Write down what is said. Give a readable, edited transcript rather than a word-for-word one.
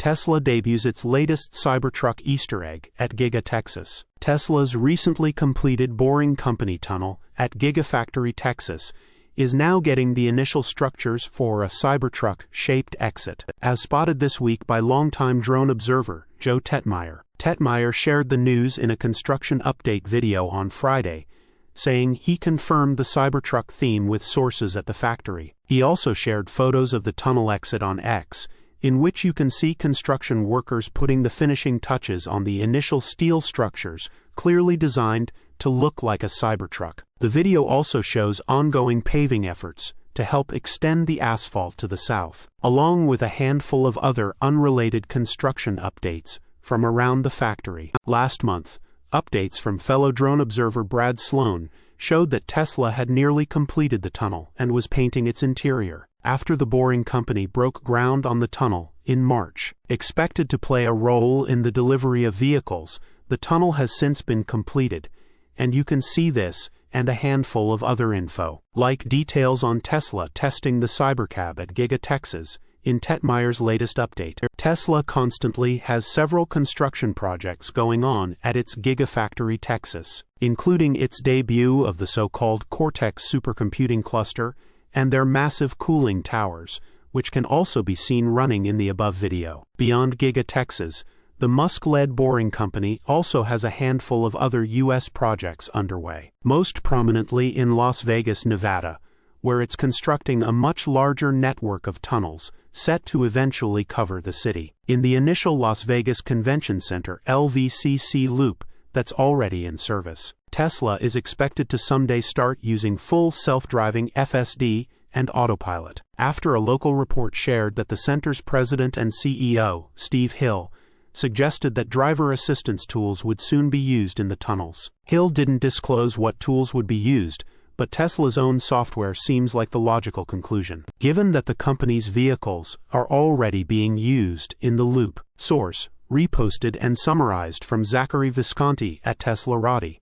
Tesla debuts its latest Cybertruck Easter egg at Giga, Texas. Tesla's recently completed Boring Company tunnel at Gigafactory Texas is now getting the initial structures for a Cybertruck-shaped exit, as spotted this week by longtime drone observer Joe Tegtmeyer. Tegtmeyer shared the news in a construction update video on Friday, saying he confirmed the Cybertruck theme with sources at the factory. He also shared photos of the tunnel exit on X, in which you can see construction workers putting the finishing touches on the initial steel structures, clearly designed to look like a Cybertruck. The video also shows ongoing paving efforts to help extend the asphalt to the south, along with a handful of other unrelated construction updates from around the factory. Last month, updates from fellow drone observer Brad Sloan showed that Tesla had nearly completed the tunnel and was painting its interior, after the Boring Company broke ground on the tunnel in March. Expected to play a role in the delivery of vehicles, the tunnel has since been completed, and you can see this and a handful of other info, like details on Tesla testing the Cybercab at Giga, Texas, in Tegtmeyer's latest update. Tesla constantly has several construction projects going on at its Gigafactory Texas, including its debut of the so-called Cortex supercomputing cluster and their massive cooling towers, which can also be seen running in the above video. Beyond Giga, Texas, the Musk-led Boring Company also has a handful of other U.S. projects underway, most prominently in Las Vegas, Nevada, where it's constructing a much larger network of tunnels set to eventually cover the city. In the initial Las Vegas Convention Center LVCC loop that's already in service, Tesla is expected to someday start using full self-driving FSD and autopilot, after a local report shared that the center's president and CEO, Steve Hill, suggested that driver assistance tools would soon be used in the tunnels. Hill didn't disclose what tools would be used, but Tesla's own software seems like the logical conclusion, given that the company's vehicles are already being used in the loop. Source: reposted and summarized from Zachary Visconti at teslarati.